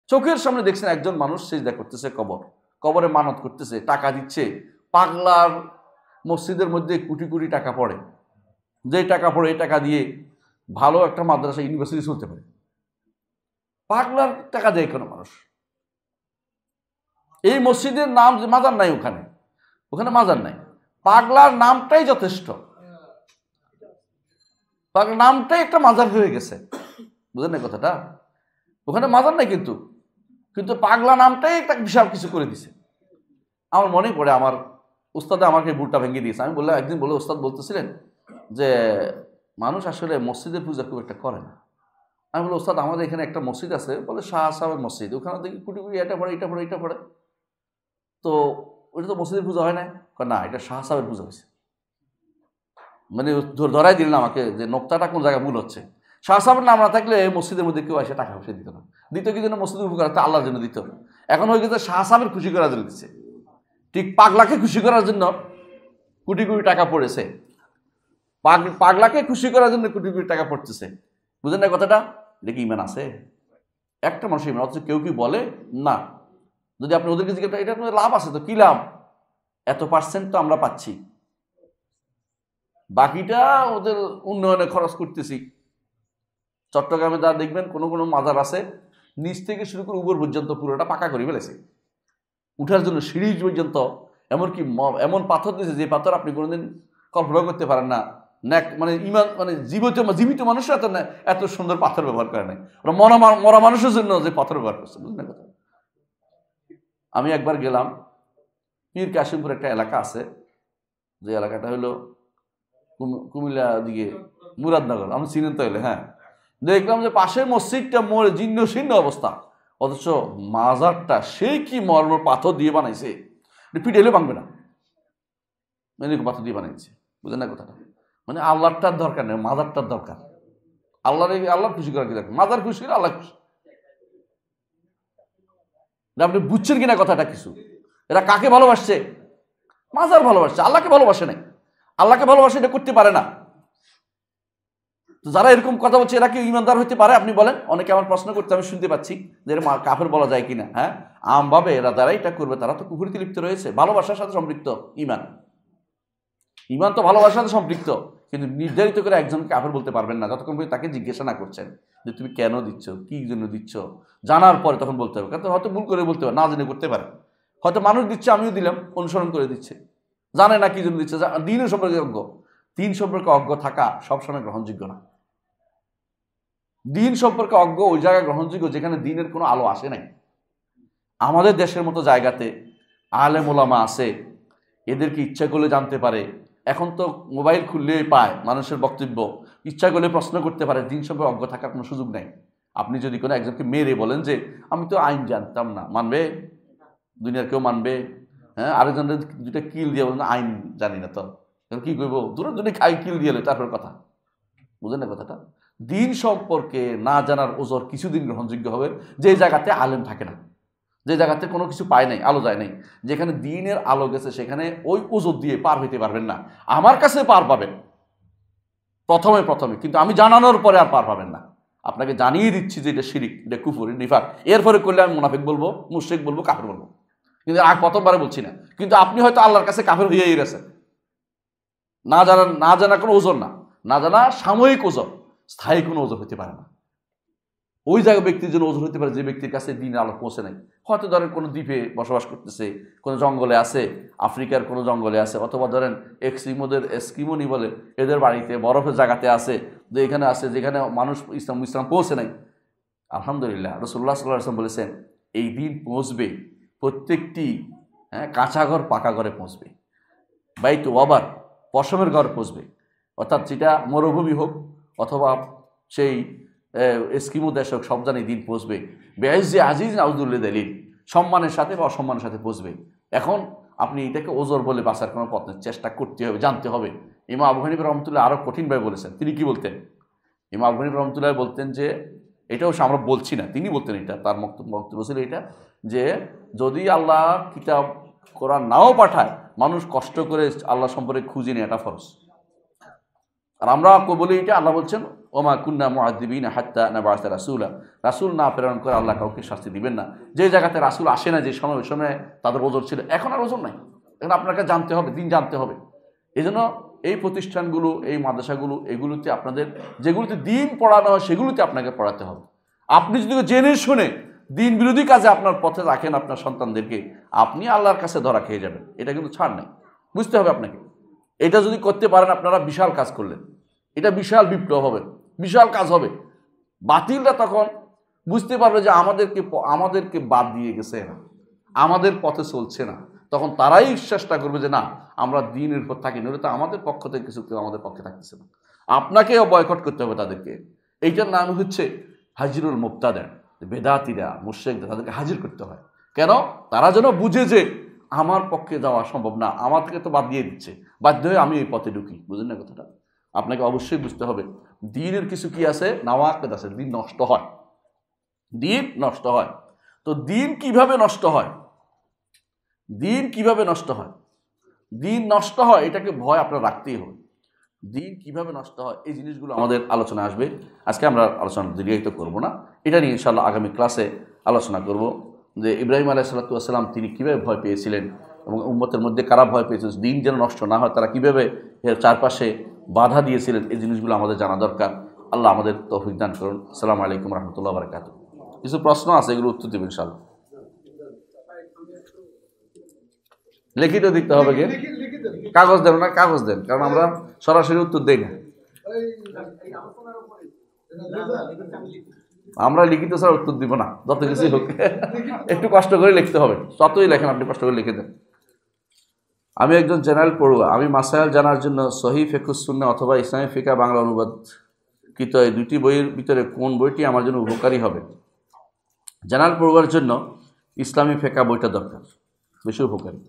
চোখের সামনে দেখছেন একজন মানুষ সিজদা করতেছে, কবরে মানত করতেছে, টাকা দিচ্ছে। পাগলার মসজিদের মধ্যে কোটি কোটি টাকা পড়ে, যে টাকা পড়ে এই টাকা দিয়ে ভালো একটা মাদ্রাসা ইউনিভার্সিটি চলতে পারে। পাগলার টাকা দেয় কোনো মানুষ? এই মসজিদের নাম মাজার নাই, ওখানে মাজার নাই, পাগলার নামটাই যথেষ্ট। পাগলার নামটাই একটা মাজার হয়ে গেছে, বুঝলেন না কথাটা? ওখানে মাজার নাই, কিন্তু কিন্তু পাগলা নামটাই একটা বিশাল কিছু করে দিছে। আমার মনে পড়ে আমার উস্তাদে আমাকে বুটটা ভেঙে দিয়েছে। আমি বললাম, একদিন বলে উস্তাদ বলতেছিলেন যে মানুষ আসলে মসজিদের পূজা খুব একটা করে না। আমি বললাম, উস্তাদ আমাদের এখানে একটা মসজিদ আছে, বলে শাহ সাহেবের মসজিদ, ওখানে দেখি কোটি কোটি এটা পড়ে, এটা পড়ে, এটা পড়ে, তো ওইটা তো মসজিদের পূজা হয় না। না, এটা শাহ সাহেবের পূজা হয়েছে। মানে ধরাই দিলেন আমাকে যে নোক্তাটা কোন জায়গায় ভুল হচ্ছে। শাহ সাহেবের নাম না থাকলে মসজিদের মধ্যে কেউ এসে টাকা পয়সা দিত না। দিত কি জন্য? মসজিদের উপকার, আল্লাহর জন্য দিত। এখন হয়ে গেছে শাহ সাহেবের খুশি করার জন্য দিচ্ছে। ঠিক পাগলাকে খুশি করার জন্য কোটি কোটি টাকা পড়েছে, পাগলাকে খুশি করার জন্য কোটি কোটি টাকা পড়তেছে। বুঝলেন না কথাটা? এটা কি ইমান আছে? একটা মানুষ ইমান, অথচ কেউ কি বলে না? যদি আপনি ওদেরকে জিজ্ঞেস করেন এটা আপনাদের লাভ আছে, তো কি লাভ? এত পার্সেন্ট তো আমরা পাচ্ছি, বাকিটা ওদের উন্নয়নে খরচ করতেছি। চট্টগ্রামে যা দেখবেন কোনো কোনো মাজার আছে, নিচ থেকে শুরু করে উপর পর্যন্ত পুরোটা পাকা করে ফেলেছে, উঠার জন্য সিঁড়ি পর্যন্ত। এমনকি এমন পাথর দিয়েছে যে পাথর আপনি কোনোদিন কল্পনা করতে পারেন না। মানে ইমান, মানে জীবিত মানুষের এত সুন্দর পাথর ব্যবহার করে নাই, ওরা মরা মানুষের জন্য যে পাথর ব্যবহার করছে। বুঝলেন কথা? আমি একবার গেলাম পীর কাশিমপুর, একটা এলাকা আছে, যে এলাকাটা হলো কুমিল্লা দিকে মুরাদনগর, আমি চিনেন তো এলে। হ্যাঁ, দেখলাম যে পাশের মসজিদটা মরে জীর্ণ শীর্ণ অবস্থা, অথচ মাজারটা সেই কি মর্ম পাথর দিয়ে বানাইছে, পিঠে এলে ভাঙবে না, পাথর দিয়ে বানাইছে। বুঝলেন না কথাটা? মানে আল্লাহটার দরকার নেই, মাজারটার দরকার। আল্লাহ খুশি করার কি দরকার? মাজার খুশি করে আল্লাহ খুশি। আপনি বুঝছেন কিনা কথাটা কিছু? এরা কাকে ভালোবাসছে? মাজার ভালোবাসছে, আল্লাহকে ভালোবাসে নাই। আল্লাহকে ভালোবাসে এটা করতে পারে না। তো যারা এরকম কথা বলছে এরা কি ইমানদার হতে পারে? আপনি বলেন। অনেকে আমার প্রশ্ন করতে আমি শুনতে পাচ্ছি যে এর কাফের বলা যায় কিনা। হ্যাঁ, আমভাবে এরা যারা এটা করবে তারা তো কুফরিতে লিপ্ত রয়েছে, ভালোবাসার সাথে সম্পৃক্ত। ইমান তো ভালোবাসার সাথে সম্পৃক্ত, কিন্তু নির্ধারিত করে একজনকে কাফের বলতে পারবেন না যতক্ষণ পর্যন্ত তাকে জিজ্ঞাসা না করছেন যে তুমি কেন দিচ্ছ, কি জন্য দিচ্ছ। জানার পরে তখন বলতে হবে, কারণ হয়তো ভুল করে বলতে পারে, না জেনে করতে পারে। হয়তো মানুষ দিচ্ছে, আমিও দিলাম, অনুসরণ করে দিচ্ছে, জানে না কি জন্য দিচ্ছে। দিনের সম্পর্কে অজ্ঞ, দিন সম্পর্কে অজ্ঞ থাকা সবসময় গ্রহণযোগ্য না। দিন সম্পর্কে অজ্ঞ ওই জায়গায় গ্রহণযোগ্য যেখানে দিনের কোনো আলো আসে নাই। আমাদের দেশের মতো জায়গাতে আলেম ওলামা আছে, এদেরকে ইচ্ছা করলে জানতে পারে। এখন তো মোবাইল খুললেই পায় মানুষের বক্তব্য, ইচ্ছা করলে প্রশ্ন করতে পারে। দিন সম্পর্কে অজ্ঞ থাকার কোনো সুযোগ নেই। আপনি যদি কোনো একজনকে মেরে বলেন যে আমি তো আইন জানতাম না, মানবে? দুনিয়ার কেউ মানবে? হ্যাঁ, আরেকজনের দুটা কিল দিয়ে বলেন আইন জানি না, তো কি করবো? দূরে দূরে খাই কিল দিয়ে তারপর কথা। বুঝলেন না কথাটা? দিন সম্পর্কে না জানার ওজর কিছুদিন গ্রহণযোগ্য হবে যে জায়গাতে আলেম থাকে না, যে জায়গাতে কোনো কিছু পায় নাই, আলো যায় নাই। যেখানে দিনের আলো গেছে সেখানে ওই ওজর দিয়ে পার হইতে পারবেন না। আমার কাছে পার পাবেন প্রথমে, কিন্তু আমি জানানোর পরে আর পার পাবেন না। আপনাকে জানিয়ে দিচ্ছি যে এটা শিরিক, এটা কুফর, নিফাক। এরপরে করলে আমি মুনাফিক বলবো, মুশরিক বলবো, কাফের বলবো, কিন্তু আর প্রথমবারে বলছি না। কিন্তু আপনি হয়তো আল্লাহর কাছে কাফের হয়েই গেছেন। না জানা কোনো ওজন না জানা সাময়িক ওজন, স্থায়ী কোনো ওজন হতে পারে না। ওই জায়গায় ব্যক্তির জন্য ওজন হতে পারে যে ব্যক্তির কাছে দিনের আলো পৌঁছে নাই। হয়তো ধরেন কোনো দ্বীপে বসবাস করতেছে, কোনো জঙ্গলে আছে, আফ্রিকার কোনো জঙ্গলে আছে, অথবা ধরেন এস্কিমোনি বলে এদের বাড়িতে বরফের জায়গাতে আছে, যে এখানে আছে যেখানে মানুষ ইসলাম পৌঁছে নাই। আলহামদুলিল্লাহ, রাসূলুল্লাহ সাল্লাল্লাহু আলাইহি ওয়াসাল্লাম বলেছেন এই দিন পৌঁছবে প্রত্যেকটি কাঁচা ঘর পাকা ঘরে পৌঁছবে, বাইত ওয়াবার পশমের ঘর পৌঁছবে। অর্থাৎ যেটা মরুভূমি হোক অথবা সেই এস্কিমো দেশ হোক, সব জানি দিন পৌঁছবে। বেআইজি আজিজ নাউজুল্লাহ দলিল, সম্মানের সাথে বা অসম্মানের সাথে পৌঁছবে। এখন আপনি এটাকে ওজর বলে বাঁচার কোনো পথ নেই, চেষ্টা করতে হবে, জানতে হবে। ইমাম আবু হানিফা রহমতুল্লাহ আরও কঠিনভাবে বলেছেন। তিনি কি বলতেন? ইমাম আবু হানিফা রহমতুল্লাহ বলতেন যে, এটাও আমরা বলছি না, তিনি বলতেন, এটা তার বক্তব্য ছিল এটা, যে যদি আল্লাহ কিতাব কোরআন নাও পাঠায়, মানুষ কষ্ট করে আল্লাহ সম্পর্কে খুঁজে নেয়, এটা ফরজ। আর আমরা বলি এটা, আল্লাহ বলছেন ওমা কুন্না মুআযযিবিনা হাত্তা নাবআসা রাসূলা, রাসূল না প্রেরণ করে আল্লাহ কাউকে শাস্তি দিবেন না। যে জায়গাতে রাসূল আসে না, যে সময়, ওই সময় তাদের ওজর ছিল, এখন আর ওজর নাই। এখন আপনাকে জানতে হবে, দিন জানতে হবে। এই জন্য এই প্রতিষ্ঠানগুলো, এই মাদ্রাসাগুলো, এগুলোতে আপনাদের যেগুলোতে দিন পড়ানো হয় সেগুলোতে আপনাকে পড়াতে হবে। আপনি যদি জেনে শুনে দিন বিরোধী কাজে আপনার পথে রাখেন আপনার সন্তানদেরকে, আপনি আল্লাহর কাছে ধরা খেয়ে যাবেন। এটা কিন্তু ছাড় নাই, বুঝতে হবে আপনাকে। এটা যদি করতে পারেন আপনারা বিশাল কাজ করলেন, এটা বিশাল বিপ্লব হবে, বিশাল কাজ হবে। বাতিলরা তখন বুঝতে পারবে যে আমাদেরকে বাদ দিয়ে গেছে, আমাদের পথে চলছে না। তখন তারাই চেষ্টা করবে যে না, আমরা দিনের উপর থাকি, নইলে তো আমাদের পক্ষ থেকে কিছু কেউ আমাদের পক্ষে থাকতেছে না। আপনাকেও বয়কট করতে হবে তাদেরকে। এইটার নাম হচ্ছে হাজিরুল মুবতাদি। বেদাতিরা, মুশরিকরা, তাদেরকে হাজির করতে হয়। কেন? তারা যেন বুঝে যে আমার পক্ষে যাওয়া সম্ভব না, আমার থেকে তো বাদ দিয়ে দিচ্ছে, বাধ্য হয়ে আমি এই পথে ঢুকি। বুঝলেন না কথাটা? আপনাকে অবশ্যই বুঝতে হবে দিনের কিছু কি আছে, নাওয়াকিদ আছে, দিন নষ্ট হয়, দিন নষ্ট হয়। তো দিন কিভাবে নষ্ট হয়, দিন কিভাবে নষ্ট হয়, দিন নষ্ট হয় এটাকে ভয় আপনার রাখতেই হবে। দিন কিভাবে নষ্ট হয় এই জিনিসগুলো আমাদের আলোচনা আসবে। আজকে আমরা আলোচনা দীর্ঘায়িত করব না, এটা নিয়ে ইনশাআল্লাহ আগামী ক্লাসে আলোচনা করব যে ইব্রাহিম আলাইহিস সালাতু ওয়াস সালাম তিনি কীভাবে ভয় পেয়েছিলেন এবং উম্মতের মধ্যে কারা ভয় পেয়েছিলেন, দিন যেন নষ্ট না হয় তারা কীভাবে এর চারপাশে বাধা দিয়েছিলেন। এই জিনিসগুলো আমাদের জানা দরকার। আল্লাহ আমাদের তৌফিক দান করুন। আসসালামু আলাইকুম রহমতুল্লাহ বারাকাতুহু। কিছু প্রশ্ন আছে, এগুলো উত্তর দেবেন ইনশাআল্লাহ। লিখিত দিতে হবে, কি কাগজ দেন না, কাগজ দেন, কারণ আমরা সরাসরি উত্তর দেই না। আমরা লিখিত ছাড়া উত্তর দিব না, যত কিছুই হোক। একটু কষ্ট করে লিখতে হবে, যতই লেখেন আপনি কষ্ট করে লিখে দেন। আমি একজন জেনারেল পড়ুয়া, আমি মাসাইল জানার জন্য সহিহ ফিকহুস সুন্নাহ অথবা ইসলামী ফিকহ বাংলা অনুবাদকৃত এই দুটি বইয়ের ভিতরে কোন বইটি আমার জন্য উপকারী হবে? জেনারেল পড়ুয়ার জন্য ইসলামী ফিকহ বইটা দরকার, বেশি উপকারী।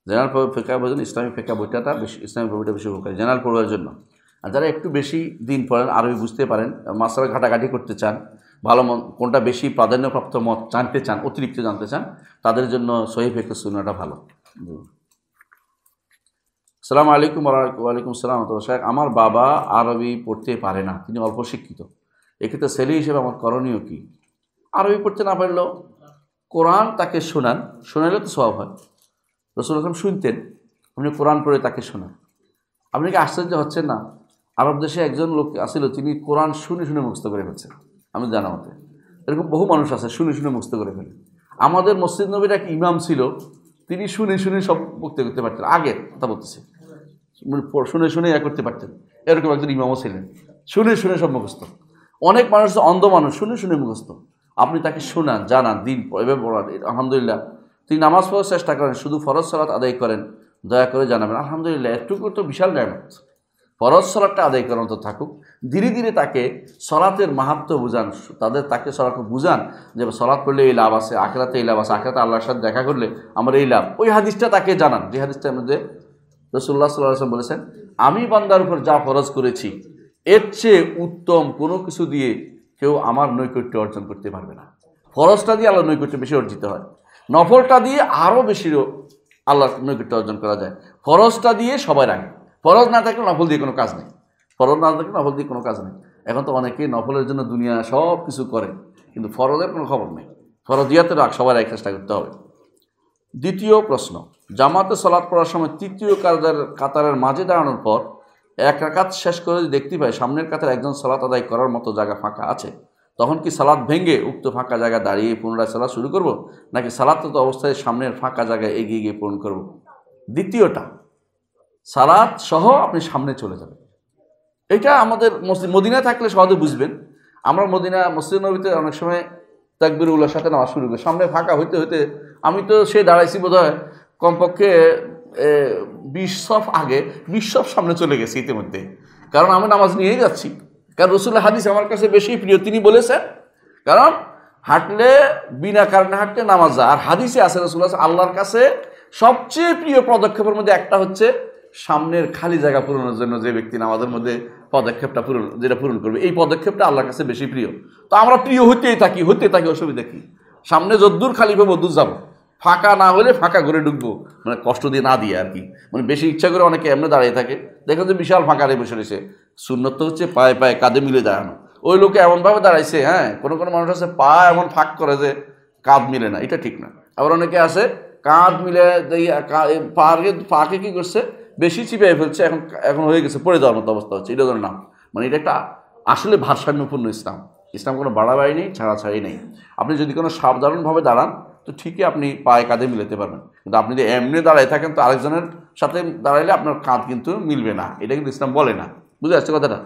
জেনারেল ফিকহ বইয়ের জন্য ইসলামী ফিকহ বইটা বেশি, ইসলামী বইটা বেশি উপকারী জেনারেল পড়ুয়ার জন্য। আর যারা একটু বেশি দিন পড়েন, আরবি বুঝতে পারেন, মাসালা ঘাটাঘাটি করতে চান, ভালো কোনটা বেশি প্রাধান্যপ্রাপ্ত মত জানতে চান, অতিরিক্ত জানতে চান, তাদের জন্য সহিহ ফিকহুস সুন্নাহটা ভালো। আসসালামু আলাইকুম। ওয়ালাইকুম আসসালাম। শেখ, আমার বাবা আরবি পড়তে পারে না, তিনি অল্প শিক্ষিত, এক্ষেত্রে ছেলে হিসেবে আমার করণীয় কি? আরবি পড়তে না পারলেও কোরআন তাকে শোনান, শোনালে তো সওয়াব হয়। রাসূলুল্লাহ সাল্লাল্লাহু আলাইহি ওয়াসাল্লাম শুনতেন, আপনি কোরআন পড়ে তাকে শোনান। আপনি কি আশ্চর্য হচ্ছেন না? আরব দেশে একজন লোক আসছিল, তিনি কোরআন শুনে শুনে মুখস্থ করে ফেলছেন। আমি জানা মতে এরকম বহু মানুষ আছে, শুনে শুনে মুখস্থ করে ফেলে। আমাদের মসজিদ নবীর এক ইমাম ছিল, তিনি শুনে শুনে সব মুক্ত করতে পারতেন। আগে কথা বলতেছে, শুনে শুনে করতে পারতেন। এরকম একজন ইমামও ছিলেন, শুনে শুনে সব মুখস্থ। অনেক মানুষ অন্ধ মানুষ, শুনে শুনে মুখস্থ। আপনি তাকে শোনান, জানান, দিন এভাবে পড়ান, আলহামদুলিল্লাহ। তিনি নামাজ পড়ার চেষ্টা করেন, শুধু ফরজ সালাত আদায় করেন, দয়া করে জানাবেন। আলহামদুলিল্লাহ, একটুকু তো বিশাল নেয়ামত। ফরজ সালাতটা আদায় করেন তো থাকুক, ধীরে ধীরে তাকে সলাতের মাহাত্ম্য বুঝান, তাকে সলাৎকে বুঝান যে সলাৎ পড়লে এই লাভ আছে, আখিরাতে এই লাভ আছে, আখিরাতে আল্লাহর সাথে দেখা করলে আমার এই লাভ। ওই হাদিসটা তাকে জানান, যে হাদিসটার মধ্যে রাসূলুল্লাহ সাল্লাল্লাহু আলাইহি ওয়াসাল্লাম বলেছেন, আমি বান্দার উপর যা ফরজ করেছি এর চেয়ে উত্তম কোনো কিছু দিয়ে কেউ আমার নৈকট্য অর্জন করতে পারবে না। ফরজটা দিয়ে আল্লাহর নৈকট্য বেশি অর্জিত হয়, নফলটা দিয়ে আরও বেশি আল্লাহর নৈকট্য অর্জন করা যায়। ফরজটা দিয়ে সবার আগে, ফরজ না থাকলে নফল দিয়ে কোনো কাজ নেই, ফরজ না থাকলে নফল দিয়ে কোনো কাজ নেই। এখন তো অনেকেই নফলের জন্য দুনিয়া সব কিছু করে, কিন্তু ফরজের কোনো খবর নেই। ফরজিয়াতের সবার এক চেষ্টা করতে হবে। দ্বিতীয় প্রশ্ন, জামাতে সালাত পড়ার সময় তৃতীয় কাতারের মাঝে দাঁড়ানোর পর এক রাকাত শেষ করে দেখতে পাই সামনের কাতারে একজন সালাত আদায় করার মতো জায়গা ফাঁকা আছে, তখন কি সালাত ভেঙে উক্ত ফাঁকা জায়গা দাঁড়িয়ে পুনরায় সালাত শুরু করব, নাকি সালাতরত অবস্থায় সামনের ফাঁকা জায়গায় এগিয়ে গিয়ে পূরণ করব? দ্বিতীয়টা, সালাত সহ আপনি সামনে চলে যাবেন। এটা আমাদের মদিনায় থাকলে সহজে বুঝবেন। আমরা মসজিদ নবীতে অনেক সময় তাকবীরুল্লাহর সাথে নামাজ শুরু করি, সামনে ফাঁকা হইতে হইতে আমি তো সে দাঁড়াইছি বোধহয় কমপক্ষে 20 সফ আগে, 20 সফ সামনে চলে গেছি ইতিমধ্যে, কারণ আমি নামাজ নিয়েই যাচ্ছি। কারণ রাসূলের হাদিস আমার কাছে বেশি প্রিয়, তিনি বলেছেন, কারণ হাঁটলে বিনা কারণে হাঁটলে নামাজ যায়। আর হাদিসে আছে রাসূলুল্লাহ আল্লাহর কাছে সবচেয়ে প্রিয় পদক্ষেপের মধ্যে একটা হচ্ছে সামনের খালি জায়গা পূরণের জন্য যে ব্যক্তি নামাজের মধ্যে পদক্ষেপটা পূরণ করবে, এই পদক্ষেপটা আল্লাহর কাছে বেশি প্রিয়। তো আমরা প্রিয় হতেই থাকি, অসুবিধা কি? সামনে যদ্দূর খালি পাবো দূর যাবো, ফাঁকা না হলে ফাঁকা করে ঢুকবো, মানে কষ্ট দিয়ে না দিয়ে আর কি, মানে বেশি ইচ্ছা করে অনেকে এমনি দাঁড়িয়ে থাকে, দেখেন যে বিশাল ফাঁকা দিয়ে বসে রয়েছে। সুন্নত তো হচ্ছে পায়ে পায়ে কাঁধে মিলে দাঁড়ানো। ওই লোকে এমনভাবে দাঁড়াইছে, হ্যাঁ, কোনো কোনো মানুষ আছে পা এমন ফাঁক করে যে কাঁধ মিলে না, এটা ঠিক না। আবার অনেকে আছে কাঁধ মিলে পাকে কী করছে, বেশি চিপিয়ে ফেলছে, এখন এখন হয়ে গেছে পড়ে যাওয়ার মতো অবস্থা হচ্ছে, এটা ধরে না। মানে এটা একটা আসলে ভারসাম্যপূর্ণ ইসলাম। ইসলাম কোনো বাড়াবাড়ি নেই, ছাড়াছাড়ি নেই। আপনি যদি কোনো সাধারণভাবে দাঁড়ান তো ঠিকই আপনি পায়ে কাঁধে মিলাতে পারবেন, কিন্তু আপনি যদি এমনি দাঁড়ায় থাকেন তো আরেকজনের সাথে দাঁড়াইলে আপনার কাঁধ কিন্তু মিলবে না, এটা কিন্তু ইসলাম বলে না। বুঝে আসছে কথাটা?